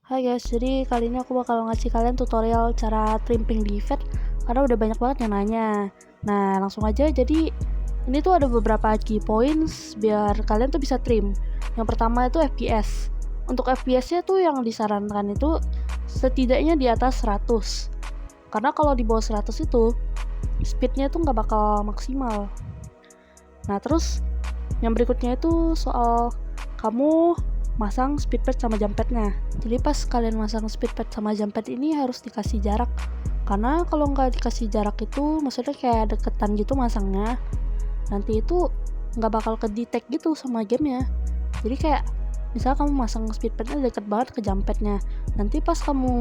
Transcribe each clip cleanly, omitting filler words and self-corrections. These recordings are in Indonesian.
Hai guys, jadi kali ini aku bakal ngasih kalian tutorial cara trimming di Fed karena udah banyak banget yang nanya. Nah, langsung aja. Jadi ini tuh ada beberapa key points biar kalian tuh bisa trim. Yang pertama itu FPS. Untuk FPS-nya tuh yang disarankan itu setidaknya di atas 100. Karena kalau di bawah 100 itu speednya tuh nggak bakal maksimal. Nah, terus yang berikutnya itu soal kamu masang speed pad sama jump padnya. Jadi pas kalian masang speed pad sama jump pad ini harus dikasih jarak, karena kalau nggak dikasih jarak itu maksudnya kayak deketan gitu masangnya, nanti itu nggak bakal kedetek gitu sama gamenya. Jadi kayak misal kamu masang speed padnya deket banget ke jump padnya, nanti pas kamu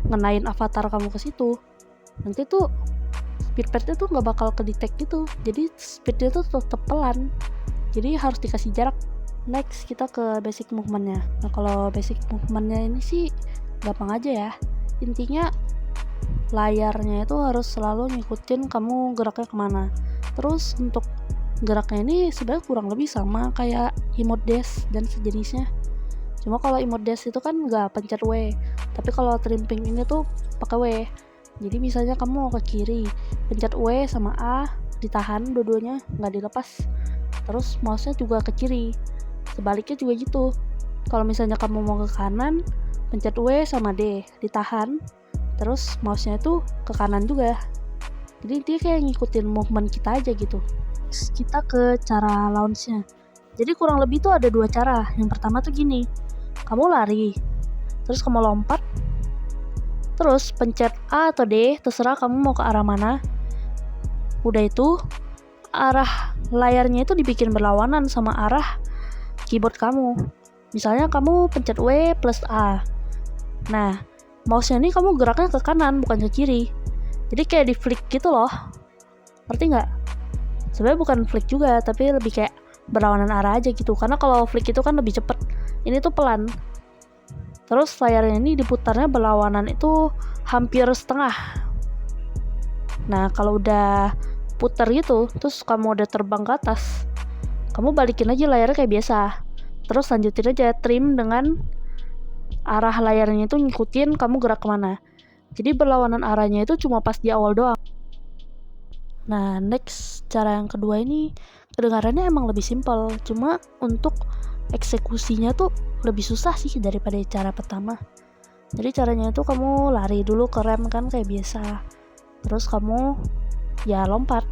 ngenain avatar kamu ke situ, nanti tuh speed padnya tuh nggak bakal kedetek gitu, jadi speednya tuh tetap pelan. Jadi harus dikasih jarak. Next kita ke basic movementnya. Nah, kalau basic movementnya ini sih gampang aja ya. Intinya layarnya itu harus selalu ngikutin kamu geraknya kemana. Terus untuk geraknya ini sebenarnya kurang lebih sama kayak emote dash dan sejenisnya. Cuma kalau emote dash itu kan nggak pencet W, tapi kalau trimming ini tuh pakai W. Jadi misalnya kamu mau ke kiri, pencet W sama A, ditahan dua-duanya, nggak dilepas. Terus mouse-nya juga ke kiri. Sebaliknya juga gitu. Kalau misalnya kamu mau ke kanan, pencet W sama D, ditahan. Terus mouse-nya itu ke kanan juga. Jadi dia kayak ngikutin movement kita aja gitu. Terus kita ke cara launch-nya. Jadi kurang lebih tuh ada dua cara. Yang pertama tuh gini. Kamu lari, terus kamu lompat, terus pencet A atau D, terserah kamu mau ke arah mana. Udah itu, arah layarnya itu dibikin berlawanan sama arah keyboard kamu. Misalnya kamu pencet W plus A. Nah, mouse-nya ini kamu geraknya ke kanan bukan ke kiri. Jadi kayak di flick gitu loh. Ngerti nggak? Sebenarnya bukan flick juga, tapi lebih kayak berlawanan arah aja gitu. Karena kalau flick itu kan lebih cepet. Ini tuh pelan. Terus layarnya ini diputarnya berlawanan itu hampir setengah. Nah, kalau udah putar gitu, terus kamu udah terbang ke atas, kamu balikin aja layarnya kayak biasa. Terus lanjutin aja trim dengan arah layarnya itu ngikutin kamu gerak kemana. Jadi berlawanan arahnya itu cuma pas di awal doang. Nah, next cara yang kedua ini kedengarannya emang lebih simpel, cuma untuk eksekusinya tuh lebih susah sih daripada cara pertama. Jadi caranya itu kamu lari dulu ke rem kan kayak biasa. Terus kamu ya lompat.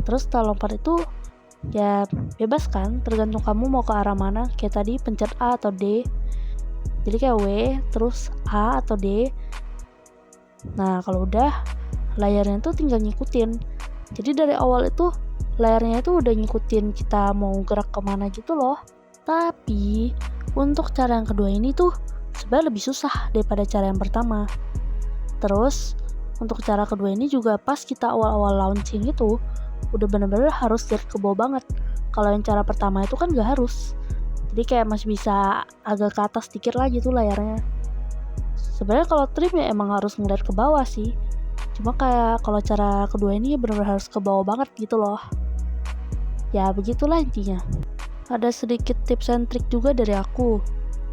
Terus setelah lompat itu ya bebas kan, tergantung kamu mau ke arah mana. Kayak tadi pencet A atau D. Jadi kayak W terus A atau D. Nah, kalau udah layarnya tuh tinggal ngikutin. Jadi dari awal itu layarnya itu udah ngikutin kita mau gerak kemana gitu loh. Tapi untuk cara yang kedua ini tuh sebenarnya lebih susah daripada cara yang pertama. Terus untuk cara kedua ini juga pas kita awal-awal launching itu udah bener-bener harus lihat ke bawah banget. Kalau yang cara pertama itu kan gak harus. Jadi kayak masih bisa agak ke atas dikit lagi tuh layarnya. Sebenarnya kalau trim ya emang harus ngeliat ke bawah sih. Cuma kayak kalau cara kedua ini bener-bener harus ke bawah banget gitu loh. Ya begitulah intinya. Ada sedikit tips and trick juga dari aku.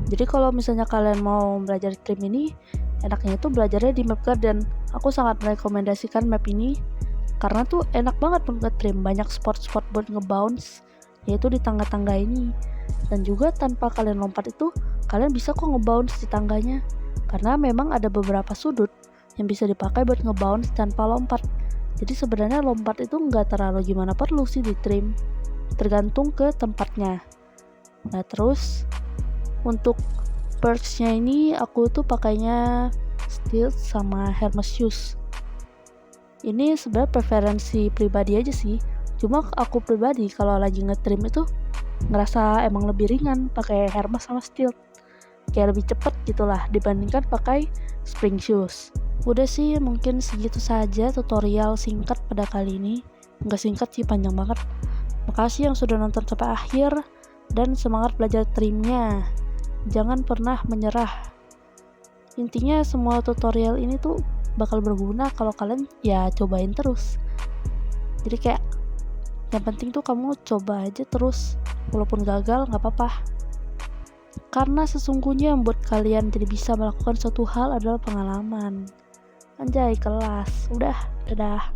Jadi kalau misalnya kalian mau belajar trim ini, enaknya itu belajarnya di Map Garden. Aku sangat merekomendasikan map ini karena tuh enak banget buat nge-trim. Banyak spot-spot buat nge-bounce, yaitu di tangga-tangga ini. Dan juga tanpa kalian lompat itu, kalian bisa kok nge-bounce di tangganya. Karena memang ada beberapa sudut yang bisa dipakai buat nge-bounce tanpa lompat. Jadi sebenarnya lompat itu nggak terlalu gimana perlu sih di trim, tergantung ke tempatnya. Nah terus untuk perks-nya ini aku tuh pakainya Stealth sama Hermes Shoes. Ini sebenarnya preferensi pribadi aja sih. Cuma aku pribadi kalau lagi nge-trim itu ngerasa emang lebih ringan pakai Hermes sama Stealth. Kayak lebih cepet gitulah dibandingkan pakai Spring Shoes. Udah sih mungkin segitu saja tutorial singkat pada kali ini. Nggak singkat sih, panjang banget. Makasih yang sudah nonton sampai akhir dan semangat belajar trimnya. Jangan pernah menyerah. Intinya semua tutorial ini tuh bakal berguna kalau kalian ya cobain terus. Jadi kayak yang penting tuh kamu coba aja terus, walaupun gagal nggak apa-apa. Karena sesungguhnya yang buat kalian jadi bisa melakukan suatu hal adalah pengalaman. Anjay, kelas. Udah, dadah.